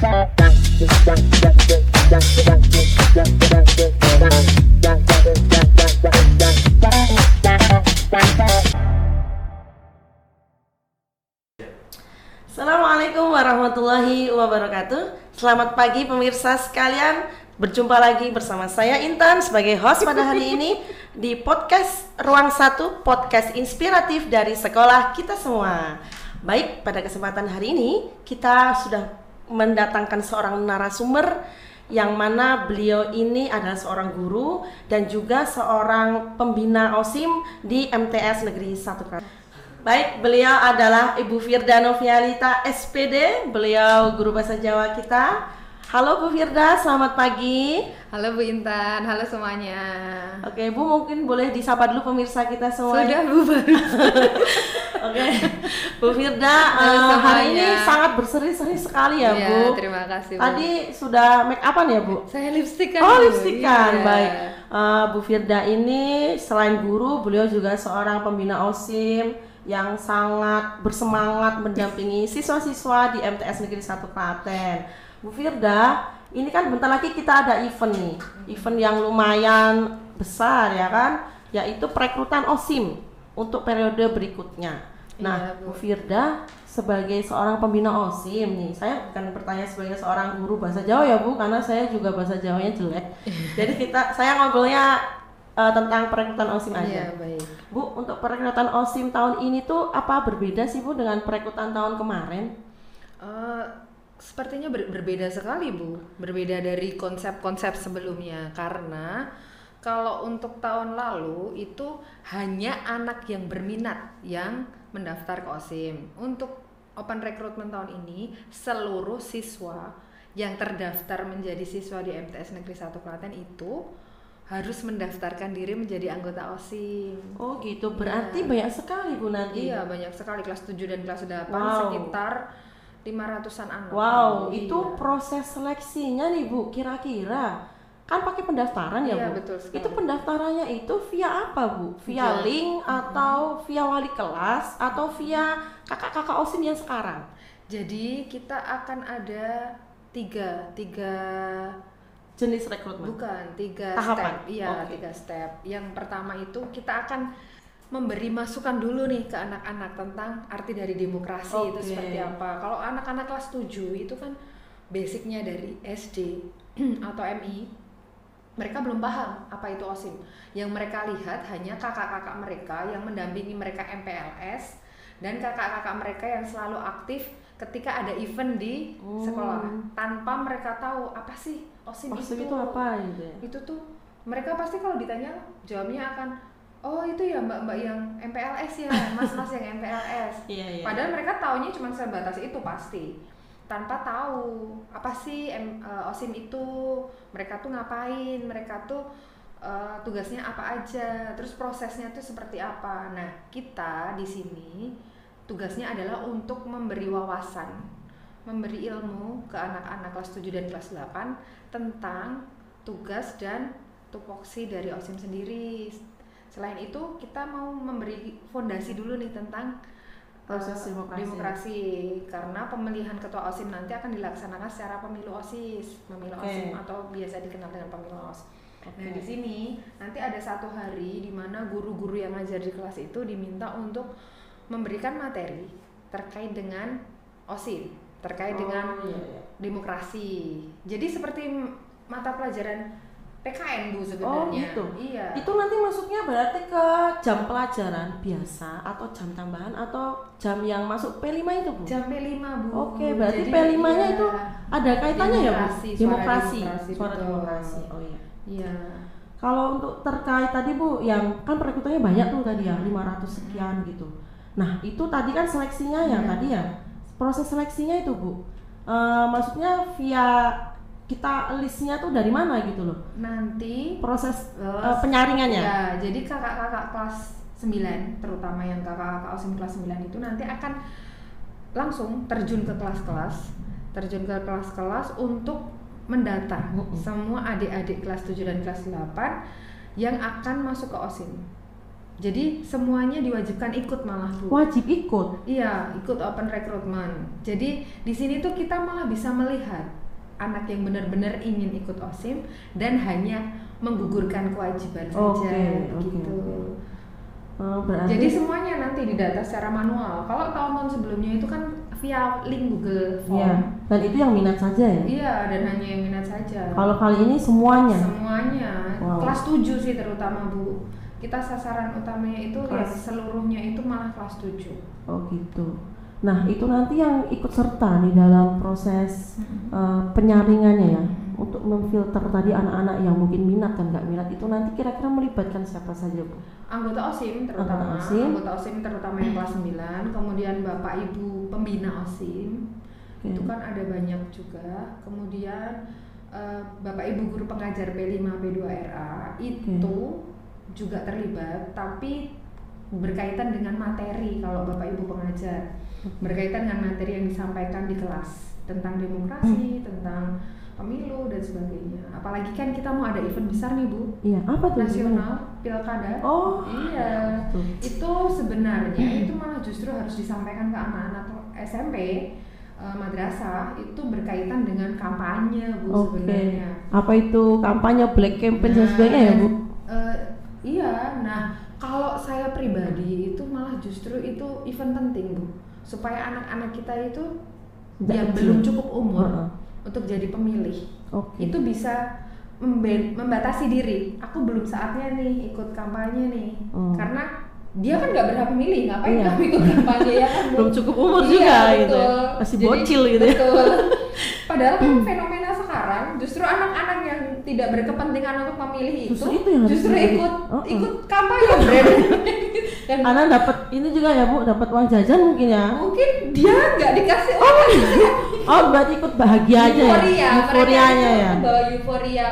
Assalamualaikum warahmatullahi wabarakatuh. Selamat pagi pemirsa sekalian. Berjumpa lagi bersama saya Intan sebagai host pada hari ini di podcast Ruang 1, podcast inspiratif dari sekolah kita semua. Baik, pada kesempatan hari ini kita sudah mendatangkan seorang narasumber yang mana beliau ini adalah seorang guru dan juga seorang pembina OSIM di MTS Negeri 1 Klaten. Baik, beliau adalah Ibu Firda Novialita SPD, beliau guru bahasa Jawa kita. Halo Bu Firda, selamat pagi. Halo Bu Intan, halo semuanya. Oke Bu, mungkin boleh disapa dulu pemirsa kita semua. Sudah Bu, baru. Oke, Bu Firda, hari ini sangat berseri-seri sekali ya Bu. Iya, terima kasih Bu. Tadi sudah make upan ya Bu? Saya lipstikan. Oh, lipstikan, iya. baik. Bu Firda ini selain guru, beliau juga seorang pembina OSIM yang sangat bersemangat mendampingi siswa-siswa di MTS Negeri 1 Klaten. Bu Firda, ini kan bentar lagi kita ada event nih, event yang lumayan besar ya kan, yaitu perekrutan OSIM untuk periode berikutnya. Nah, iya, Bu Firda sebagai seorang pembina OSIM nih, saya bukan bertanya sebagai seorang guru bahasa Jawa ya Bu, karena saya juga bahasa Jawanya jelek. Jadi saya ngobrolnya tentang perekrutan OSIM aja. Iya, baik. Bu, untuk perekrutan OSIM tahun ini tuh apa berbeda sih Bu dengan perekrutan tahun kemarin? Sepertinya berbeda sekali Bu, berbeda dari konsep-konsep sebelumnya. Karena kalau untuk tahun lalu itu hanya anak yang berminat yang mendaftar ke OSIM. Untuk open recruitment tahun ini seluruh siswa yang terdaftar menjadi siswa di MTS Negeri 1 Klaten itu harus mendaftarkan diri menjadi anggota OSIM. Oh gitu, berarti banyak sekali Bu nanti. Iya, banyak sekali, kelas 7 dan kelas 8 sekitar 500-an anak. Wow, iya. itu proses seleksinya nih Bu, kira-kira kan pakai pendaftaran ya Iya, Bu? betul sekali. Itu pendaftarannya itu via apa Bu? Via link atau via wali kelas atau via kakak-kakak OSIM yang sekarang? Jadi kita akan ada tiga Jenis rekrutmen? bukan, 3 tahapan? step. Iya, 3 step. Yang pertama itu kita akan memberi masukan dulu nih ke anak-anak tentang arti dari demokrasi itu seperti apa. Kalau anak-anak kelas 7 itu kan basicnya dari SD atau MI, mereka belum paham apa itu OSIM. Yang mereka lihat hanya kakak-kakak mereka yang mendampingi mereka MPLS dan kakak-kakak mereka yang selalu aktif ketika ada event di sekolah, tanpa mereka tahu apa sih OSIM itu apa gitu ya? Itu tuh mereka pasti kalau ditanya jawabnya akan, oh itu ya mbak-mbak yang MPLS ya, mas-mas yang MPLS. Iya. Padahal mereka taunya cuma sebatas itu pasti, tanpa tahu apa sih OSIM itu, mereka tuh ngapain, mereka tuh tugasnya apa aja, terus prosesnya tuh seperti apa. Nah, kita di sini tugasnya adalah untuk memberi wawasan, memberi ilmu ke anak-anak kelas 7 dan kelas 8 tentang tugas dan tupoksi dari OSIM sendiri. Selain itu, kita mau memberi fondasi dulu nih tentang proses demokrasi, karena pemilihan ketua OSIM nanti akan dilaksanakan secara pemilu OSIS, pemilu OSIM atau biasa dikenal dengan pemilu OS. Nah, di sini nanti ada satu hari di mana guru-guru yang ngajar di kelas itu diminta untuk memberikan materi terkait dengan OSIM, terkait dengan demokrasi. Jadi seperti mata pelajaran PKN Bu sebenarnya. Oh gitu. Iya. Itu nanti masuknya berarti ke jam pelajaran biasa atau jam tambahan atau jam yang masuk P5 itu Bu? Jam P5 Bu. Oke, berarti Jadi, P5-nya iya, itu ada kaitannya demokrasi, ya Bu? Demokrasi. suara Demokrasi. Oh iya. Iya. Kalau untuk terkait tadi Bu, yang kan perekrutannya banyak tuh tadi ya, 500 sekian gitu. Nah, itu tadi kan seleksinya yang tadi ya. Proses seleksinya itu Bu. Maksudnya via kita listnya tuh dari mana gitu loh? Nanti proses penyaringannya. Ya, jadi kakak-kakak kelas 9, terutama yang kakak-kakak OSIM kelas 9 itu nanti akan langsung terjun ke kelas-kelas untuk mendata semua adik-adik kelas 7 dan kelas 8 yang akan masuk ke OSIM. Jadi semuanya diwajibkan ikut malah Bu. Wajib ikut. Iya, ikut open recruitment. Jadi di sini tuh kita malah bisa melihat anak yang benar-benar ingin ikut OSIM dan hanya menggugurkan kewajiban saja gitu. Berarti Jadi semuanya nanti didata secara manual. Kalau tahun-tahun sebelumnya itu kan via link Google Form. Iya, dan itu yang minat saja ya? Iya, dan hanya yang minat saja. Kalau kali ini semuanya? Semuanya. Wow. Kelas 7 sih terutama Bu. Kita sasaran utamanya itu yang Kelas. seluruhnya itu malah kelas 7. Oh gitu. Nah itu nanti yang ikut serta nih dalam proses penyaringannya ya, untuk memfilter tadi anak-anak yang mungkin minat dan nggak minat itu nanti kira-kira melibatkan siapa saja Bu? Anggota OSIM terutama, anggota OSIM terutama yang kelas 9, kemudian Bapak Ibu pembina OSIM. Itu kan ada banyak juga. Kemudian Bapak Ibu guru pengajar P5 P2RA itu juga terlibat, tapi berkaitan dengan materi. Kalau Bapak Ibu pengajar berkaitan dengan materi yang disampaikan di kelas tentang demokrasi, tentang pemilu dan sebagainya. Apalagi kan kita mau ada event besar nih Bu. Iya, apa tuh? Nasional, pilkada. Oh iya. Tuh. Itu sebenarnya itu malah justru harus disampaikan ke anak-anak SMP, madrasah, itu berkaitan dengan kampanye Bu sebenarnya. Apa itu kampanye, black campaign dan sebagainya ya Bu? Iya, nah kalau saya pribadi itu malah justru itu event penting Bu, supaya anak-anak kita itu yang belum cukup umur untuk jadi pemilih itu bisa membatasi diri. Aku belum saatnya nih ikut kampanye nih, karena dia kan nggak berhak memilih, ngapain kamu ikut kampanye ya kan? Belum cukup umur juga gitu, masih bocil gitu ya. Padahal kan fenomena sekarang justru anak-anak yang tidak berkepentingan untuk memilih itu justru ikut kampanye dan anak dapat ini juga ya Bu, dapat uang jajan mungkin ya? Mungkin dia nggak dikasih uang. Berarti ikut bahagia aja ya? Euforianya ya? Bawa euforia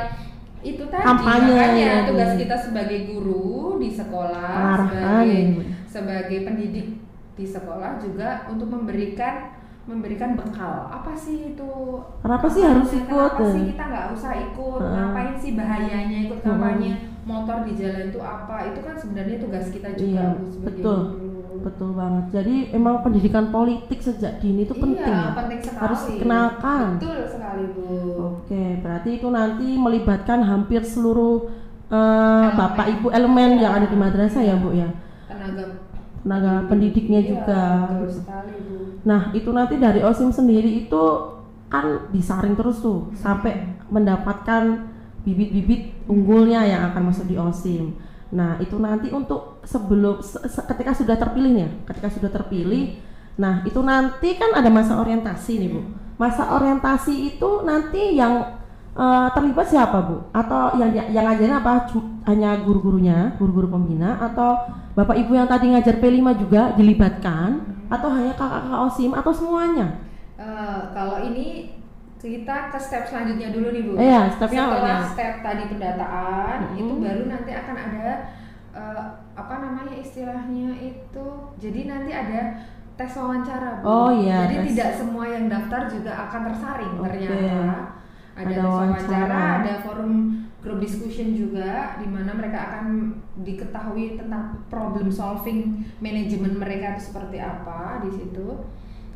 itu tadi. Kampanye, makanya tugas kita sebagai guru di sekolah, sebagai pendidik di sekolah juga untuk memberikan bekal. Apa sih itu? Kenapa sih harus ikut? Kenapa sih kita nggak usah ikut? Ngapain sih bahayanya ikut kampanye? Motor di jalan itu apa? Itu kan sebenarnya tugas kita juga. Betul banget. Jadi emang pendidikan politik sejak dini itu penting ya? Penting sekali. Harus dikenalkan. Betul sekali Bu. Oke, berarti itu nanti melibatkan hampir seluruh Bapak Ibu elemen yang ada di madrasah ya Bu ya? Tenaga pendidiknya juga. Betul sekali Bu. Nah itu nanti dari OSIM sendiri itu kan disaring terus tuh sampai mendapatkan bibit-bibit unggulnya yang akan masuk di OSIM. Nah itu nanti untuk sebelum ketika sudah terpilih, nah itu nanti kan ada masa orientasi nih Bu. Masa orientasi itu nanti yang terlibat siapa Bu? Atau yang ngajarin apa? Hanya guru-guru pembina, atau Bapak Ibu yang tadi ngajar P5 juga dilibatkan, atau hanya kakak-kakak OSIM atau semuanya? Kalau ini kita ke step selanjutnya dulu nih Bu. Setelah step tadi pendataan itu baru nanti akan ada istilahnya itu. Jadi nanti ada tes wawancara Bu. Jadi tidak semua yang daftar juga akan tersaring ternyata. Ada tes wawancara, ada forum group discussion juga, di mana mereka akan diketahui tentang problem solving manajemen mereka itu seperti apa di situ.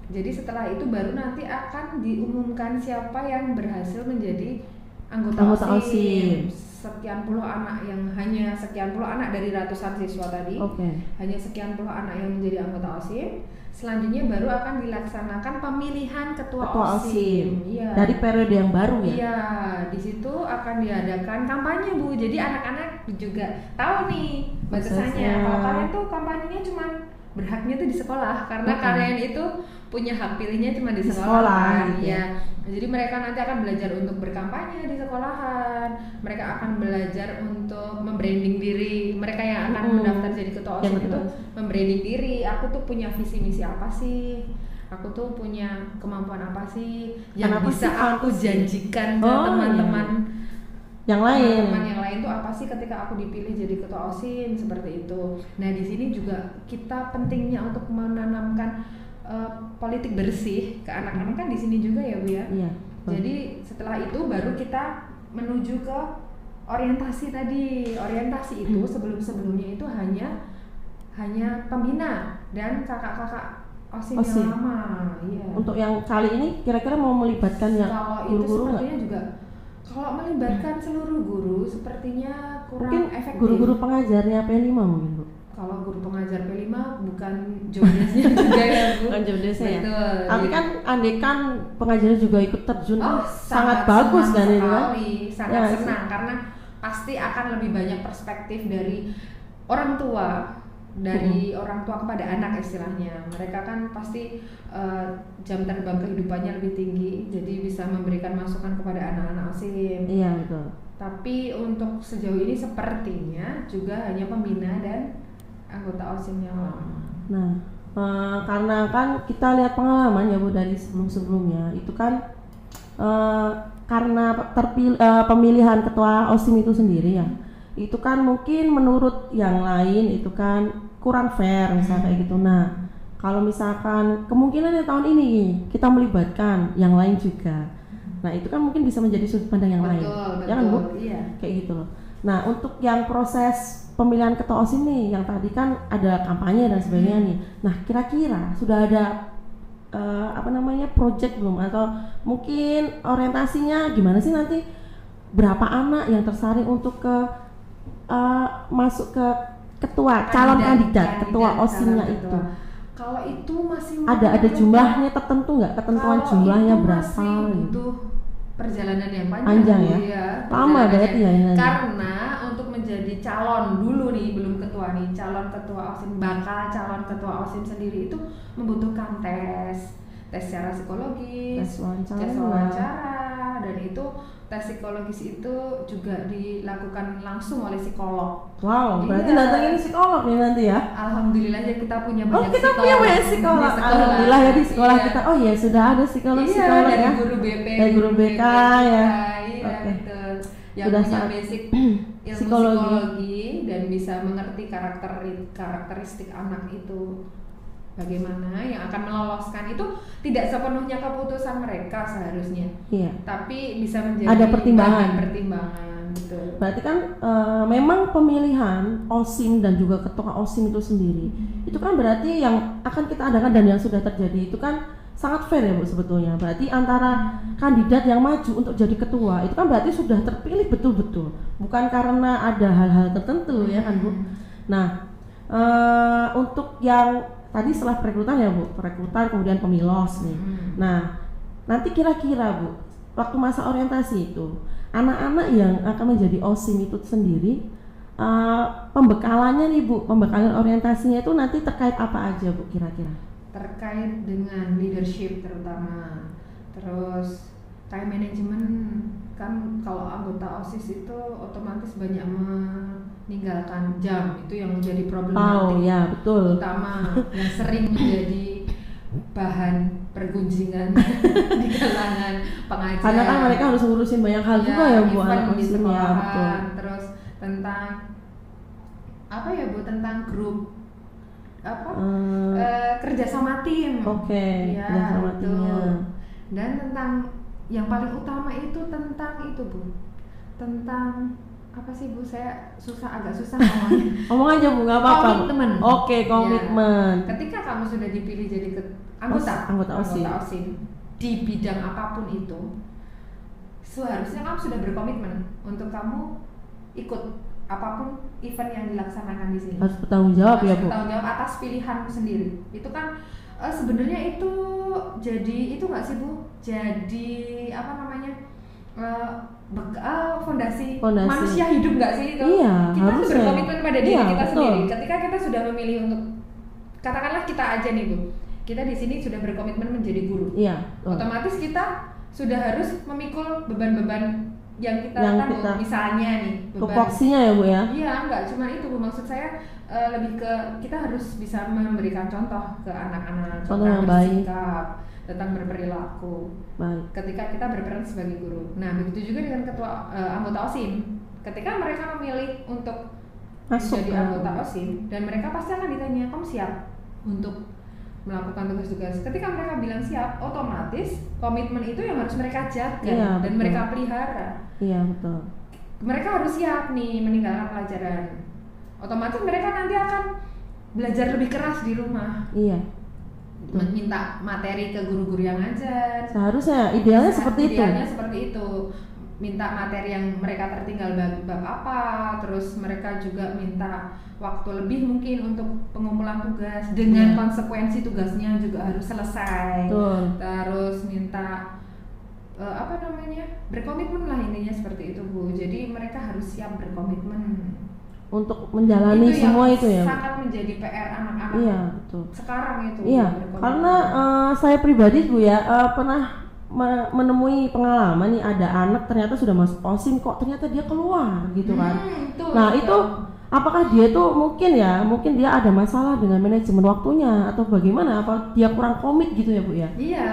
Jadi setelah itu baru nanti akan diumumkan siapa yang berhasil menjadi anggota OSIM. Sekian puluh anak dari ratusan siswa tadi. Hanya sekian puluh anak yang menjadi anggota OSIM. Selanjutnya baru akan dilaksanakan pemilihan ketua OSIM. Iya. Dari periode yang baru ya? Iya, di situ akan diadakan kampanye Bu. Jadi anak-anak juga tahu nih batasannya. Kalau kalian tuh kampanyenya cuma berhaknya tuh di sekolah, karena kalian itu punya hak pilihnya cuma di sekolah. Gitu. Ya. Jadi mereka nanti akan belajar untuk berkampanye di sekolahan. Mereka akan belajar untuk membranding diri. Mereka yang akan mendaftar jadi ketua OSIM itu membranding diri. Aku tuh punya visi misi apa sih? Aku tuh punya kemampuan apa sih yang bisa aku janjikan ke teman-teman yang lain. Teman yang lain tuh apa sih ketika aku dipilih jadi ketua OSIM, seperti itu. Nah di sini juga kita pentingnya untuk menanamkan politik bersih ke anak-anak kan di sini juga ya Bu ya. Iya. Jadi setelah itu baru kita menuju ke orientasi tadi. Orientasi itu sebelum-sebelumnya itu hanya hanya pembina dan kakak-kakak OSIM OSIM. yang lama. Iya. Untuk yang kali ini kira-kira mau melibatkan yang Kalau itu guru-guru nggak? sepertinya juga kalau melibatkan seluruh guru sepertinya kurang Mungkin efektif. guru-guru pengajarnya P5 mungkin Bu. Kalau guru pengajar P5 bukan jobdesknya juga ya Bu. Bukan jobdesknya ya. Betul. Tapi kan andai kan pengajarnya juga ikut terjun, Oh, sangat bagus kan itu kan? sangat Ya, senang karena pasti akan lebih banyak perspektif dari orang tua, dari orang tua kepada anak istilahnya. Mereka kan pasti jam terbang kehidupannya lebih tinggi, jadi bisa memberikan masukan kepada anak-anak OSIM. Iya betul. Tapi untuk sejauh ini sepertinya juga hanya pembina dan anggota OSIM yang lama. Nah, karena kan kita lihat pengalaman ya Bu dari sebelum-sebelumnya itu kan karena pemilihan ketua OSIM itu sendiri ya, itu kan mungkin menurut yang lain itu kan kurang fair misalnya kayak gitu. Nah, kalau misalkan kemungkinannya tahun ini kita melibatkan yang lain juga, nah itu kan mungkin bisa menjadi sudut pandang yang lain, Betul, ya kan Bu? iya. Kayak gitu loh. Nah, untuk yang proses pemilihan ketua OSIM nih, yang tadi kan ada kampanye dan sebagainya nih. Nah, kira-kira sudah ada project belum, atau mungkin orientasinya gimana sih nanti, berapa anak yang tersaring untuk ke masuk ke calon kandidat ketua OSIM-nya calon itu? ketua. Kalau itu masih Ada jumlahnya tertentu nggak, ketentuan kalau jumlahnya itu berapa masih gitu? butuh perjalanan yang panjang, Panjang Bu, ya? Lama perjalanannya. berarti ya ini. Karena untuk menjadi calon dulu nih, belum ketua nih, calon ketua OSIM, bakal calon ketua OSIM sendiri itu membutuhkan tes secara psikologis, Tes wawancara. dan itu tes psikologis itu juga dilakukan langsung oleh psikolog. Wow, berarti Iya. datangin psikolog nih nanti ya? Alhamdulillah ya kita punya Oh, banyak kita psikolog. punya banyak psikolog. Di sekolah. Alhamdulillah ya di sekolah Iya. kita. Oh ya, sudah ada psikolog Iya, dari ya. guru BP, Dari guru BK ya. Iya, Oke. betul. Yang Sudah punya sangat basic ilmu psikologi. psikologi dan bisa mengerti karakteristik anak itu bagaimana, yang akan meloloskan itu tidak sepenuhnya keputusan mereka seharusnya. Iya. Tapi bisa menjadi Ada pertimbangan. pertimbangan, betul. Berarti kan memang pemilihan OSIM dan juga ketua OSIM itu sendiri, itu kan berarti yang akan kita adakan dan yang sudah terjadi itu kan sangat fair ya Bu sebetulnya. Berarti antara kandidat yang maju untuk jadi ketua itu kan berarti sudah terpilih betul-betul, bukan karena ada hal-hal tertentu ya kan Bu. Nah, untuk yang tadi setelah perekrutan ya Bu, perekrutan kemudian pemilos nih. Nah, nanti kira-kira Bu, waktu masa orientasi itu, anak-anak yang akan menjadi OSIM itu sendiri, pembekalannya nih Bu, pembekalan orientasinya itu nanti terkait apa aja Bu kira-kira? Terkait dengan leadership terutama, terus time management. Kan kalau anggota OSIS itu otomatis banyak meninggalkan jam, itu yang menjadi problematik. Oh ya betul. Utama yang sering menjadi bahan pergunjingan di kalangan pengajar. Karena kan mereka harus ngurusin banyak hal juga ya Bu, event anak di OSIM ya, sekolahan, betul. terus tentang apa ya Bu, tentang grup kerja sama tim. Oke, Ya, kerja sama betul. timnya. Dan tentang yang paling utama itu tentang itu Bu, tentang apa sih Bu, saya agak susah ngomongnya. Ngomong aja Bu, nggak apa-apa. Bu. Komitmen. Oke, komitmen. Ya, ketika kamu sudah dipilih jadi anggota OSIM di bidang apapun itu, seharusnya kamu sudah berkomitmen untuk kamu ikut apapun event yang dilaksanakan di sini. Harus bertanggung jawab ya Bu. Bertanggung jawab atas pilihanmu sendiri. Itu kan sebenarnya itu jadi itu nggak sih Bu? Jadi apa namanya? Fondasi manusia hidup nggak sih itu? Iya, Kita harusnya. tuh berkomitmen pada diri Iya, kita betul. sendiri. Ketika kita sudah memilih untuk, katakanlah kita aja nih Bu, kita di sini sudah berkomitmen menjadi guru. Iya. Betul. Otomatis kita sudah harus memikul beban-beban yang kita tanggung. Misalnya nih, tupoksinya ya Bu ya. Iya, nggak cuma itu Bu, maksud saya lebih ke kita harus bisa memberikan contoh ke anak-anak Contoh tentang yang baik. bersikap, tentang berperilaku Baik. ketika kita berperan sebagai guru. Nah, begitu juga dengan ketua anggota OSIM. Ketika mereka memilih untuk Masuk menjadi kan. anggota OSIM, dan mereka pasti akan ditanya, kamu siap untuk melakukan tugas-tugas. Ketika mereka bilang siap, otomatis komitmen itu yang harus mereka jaga Iya, dan betul. mereka pelihara. Iya betul. Mereka harus siap nih meninggalkan pelajaran. Otomatis mereka nanti akan belajar lebih keras di rumah. Iya. Minta materi ke guru-guru yang ngajar. Seharusnya idealnya seperti itu. Idealnya seperti itu. Minta materi yang mereka tertinggal bab apa, terus mereka juga minta waktu lebih mungkin untuk pengumpulan tugas dengan konsekuensi tugasnya juga harus selesai. Betul. Terus minta berkomitmen lah, intinya seperti itu Bu. Jadi mereka harus siap berkomitmen Untuk menjalani itu semua yang itu ya. sangat menjadi PR anak-anak Iya, betul. sekarang itu. Iya, karena saya pribadi Bu ya pernah menemui pengalaman nih, ada anak ternyata sudah masuk OSIM kok ternyata dia keluar gitu kan. Nah itu apakah dia tuh mungkin dia ada masalah dengan manajemen waktunya atau bagaimana, apa dia kurang komit gitu ya Bu ya? Iya,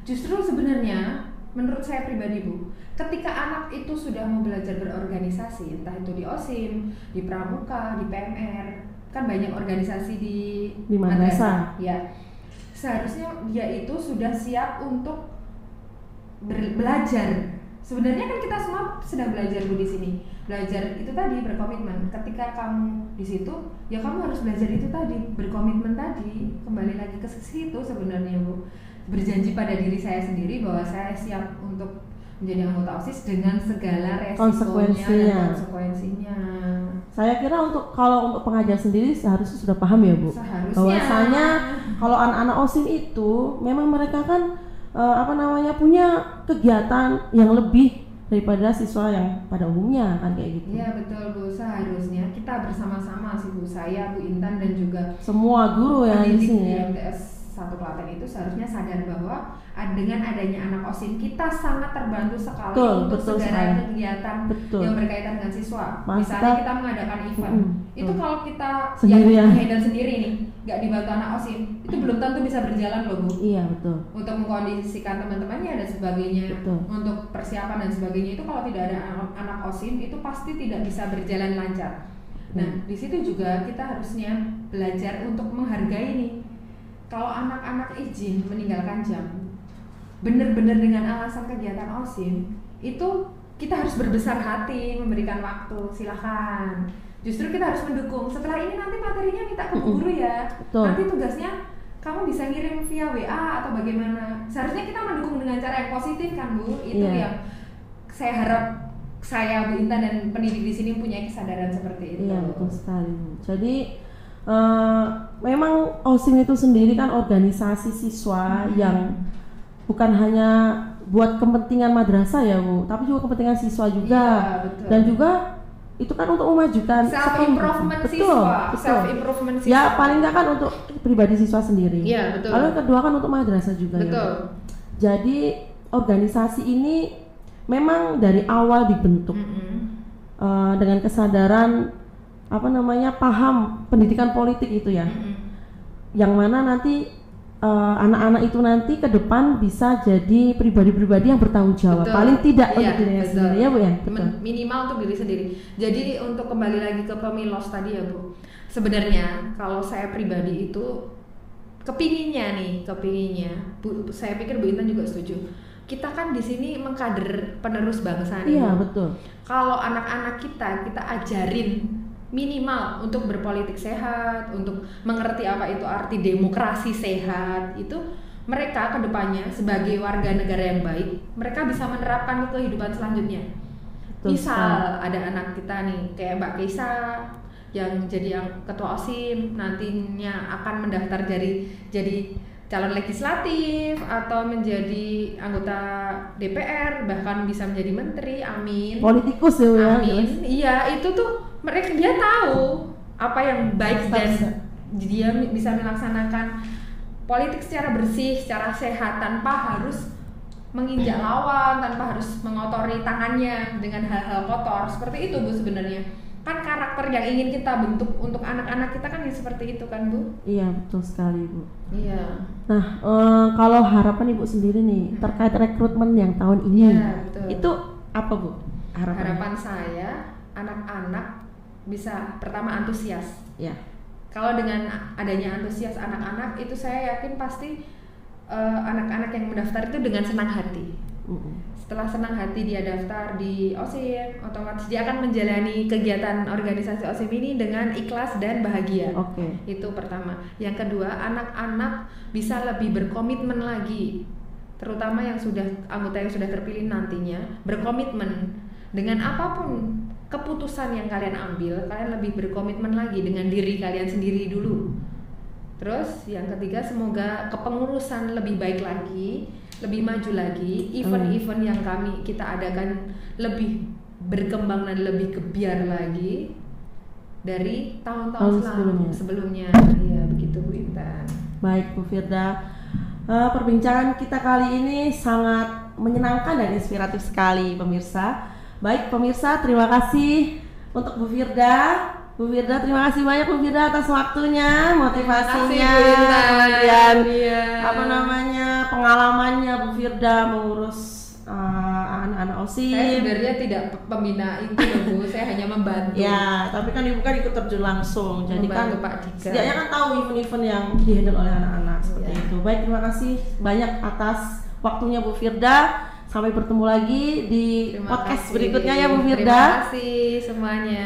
justru sebenarnya menurut saya pribadi Bu, ketika anak itu sudah mau belajar berorganisasi, entah itu di OSIM, di Pramuka, di PMR, kan banyak organisasi di madrasah. Ya, seharusnya dia itu sudah siap untuk belajar. Sebenarnya kan kita semua sedang belajar Bu di sini. Belajar itu tadi berkomitmen. Ketika kamu di situ, ya kamu harus belajar itu tadi, berkomitmen tadi. Kembali lagi ke situ sebenarnya Bu. Berjanji pada diri saya sendiri bahwa saya siap untuk menjadi anggota OSIS dengan segala resikonya dan konsekuensinya. Saya kira kalau untuk pengajar sendiri seharusnya sudah paham ya Bu. Seharusnya. Bahwasanya kalau anak-anak OSIM itu memang mereka kan punya kegiatan yang lebih daripada siswa yang pada umumnya kan kayak gitu. Iya betul Bu, seharusnya kita bersama-sama sih Bu, saya, Bu Intan dan juga semua guru yang di sini ya. MTS 1 Klaten itu seharusnya sadar bahwa dengan adanya anak OSIM kita sangat terbantu sekali untuk segala kegiatan yang berkaitan dengan siswa. Misalnya kita mengadakan event, itu kalau kita yang handle sendiri nih, nggak dibantu anak OSIM, itu belum tentu bisa berjalan loh Bu. Iya betul. Untuk mengkondisikan teman-temannya dan sebagainya, untuk persiapan dan sebagainya itu kalau tidak ada anak OSIM itu pasti tidak bisa berjalan lancar. Nah di situ juga kita harusnya belajar untuk menghargai nih. Kalau anak-anak izin meninggalkan jam, benar-benar dengan alasan kegiatan OSIM, itu kita harus berbesar hati memberikan waktu, silahkan. Justru kita harus mendukung. Setelah ini nanti materinya minta ke guru ya. Nanti tugasnya kamu bisa ngirim via WA atau bagaimana. Seharusnya kita mendukung dengan cara yang positif kan Bu. Itu yang saya harap saya, Bu Intan dan pendidik di sini punya kesadaran seperti itu. Iya betul sekali. Jadi memang OSIM itu sendiri kan organisasi siswa yang bukan hanya buat kepentingan madrasah ya Bu, tapi juga kepentingan siswa juga. Iya, dan juga itu kan untuk memajukan self improvement siswa. Self improvement siswa. Ya paling nggak kan untuk pribadi siswa sendiri. Iya betul. Lalu yang kedua kan untuk madrasah juga. Betul. Ya Bu. Jadi organisasi ini memang dari awal dibentuk dengan kesadaran paham pendidikan politik itu ya, yang mana nanti anak-anak itu nanti ke depan bisa jadi pribadi-pribadi yang bertanggung jawab. Betul. Paling tidak Iya, untuk dirinya sendiri ya Bu ya. Betul. Minimal untuk diri sendiri. Jadi untuk kembali lagi ke pemilos tadi ya Bu, sebenarnya kalau saya pribadi itu kepinginnya Bu, saya pikir Bu Intan juga setuju. Kita kan di sini mengkader penerus bangsa nih. Iya betul. Kalau anak-anak kita ajarin minimal untuk berpolitik sehat, untuk mengerti apa itu arti demokrasi sehat, itu mereka kedepannya sebagai warga negara yang baik, mereka bisa menerapkan ke kehidupan selanjutnya. Misal ada anak kita nih kayak Mbak Keisa yang jadi ketua OSIM, nantinya akan mendaftar jadi calon legislatif atau menjadi anggota DPR, bahkan bisa menjadi menteri, amin. Politikus ya. Amin. Iya, itu tuh dia tahu apa yang baik dan dia bisa melaksanakan politik secara bersih, secara sehat tanpa harus menginjak lawan, tanpa harus mengotori tangannya dengan hal-hal kotor. Seperti itu Bu sebenarnya. Kan karakter yang ingin kita bentuk untuk anak-anak kita kan yang seperti itu kan Bu? Iya betul sekali Bu. Iya. Nah kalau harapan Ibu sendiri nih terkait rekrutmen yang tahun ini, itu apa Bu? Harapan saya anak-anak bisa pertama antusias. Ya. Kalau dengan adanya antusias anak-anak itu saya yakin pasti anak-anak yang mendaftar itu dengan senang hati. setelah senang hati dia daftar di OSIM, otomatis dia akan menjalani kegiatan organisasi OSIM ini dengan ikhlas dan bahagia. Oke. Itu pertama. Yang kedua, anak-anak bisa lebih berkomitmen lagi, terutama yang anggota yang sudah terpilih nantinya berkomitmen dengan apapun keputusan yang kalian ambil, kalian lebih berkomitmen lagi dengan diri kalian sendiri dulu. Terus yang ketiga, semoga kepengurusan lebih baik lagi, lebih maju lagi, event-event yang kita adakan lebih berkembang dan lebih gebiar lagi dari tahun-tahun sebelumnya. Ya, begitu Bu Intan. Baik Bu Firda, perbincangan kita kali ini sangat menyenangkan dan inspiratif sekali pemirsa. Baik pemirsa, terima kasih untuk Bu Firda. Bu Firda, terima kasih banyak Bu Firda atas waktunya, motivasinya, kemudian pengalamannya Bu Firda mengurus anak-anak OSIM. Saya sebenarnya tidak pembina itu Bu, saya hanya membantu. Ya, tapi kan Ibu kan ikut terjun langsung, jadi kan Pak Dika. setidaknya kan tahu event-event yang dihandle oleh anak-anak seperti itu. Baik, terima kasih banyak atas waktunya Bu Firda. Sampai bertemu lagi di podcast berikutnya ya Bu Firda. Terima kasih semuanya.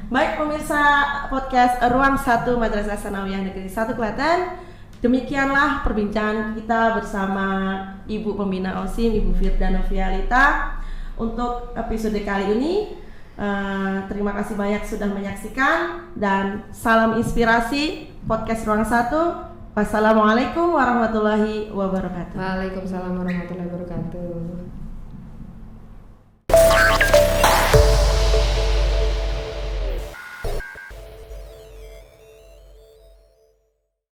Baik pemirsa podcast Ruang 1 Madrasah Tsanawiyah Negeri 1 Klaten. Demikianlah perbincangan kita bersama Ibu Pembina OSIM, Ibu Firda Novialita untuk episode kali ini. Terima kasih banyak sudah menyaksikan dan salam inspirasi podcast Ruang 1. Wassalamualaikum warahmatullahi wabarakatuh. Waalaikumsalam warahmatullahi wabarakatuh.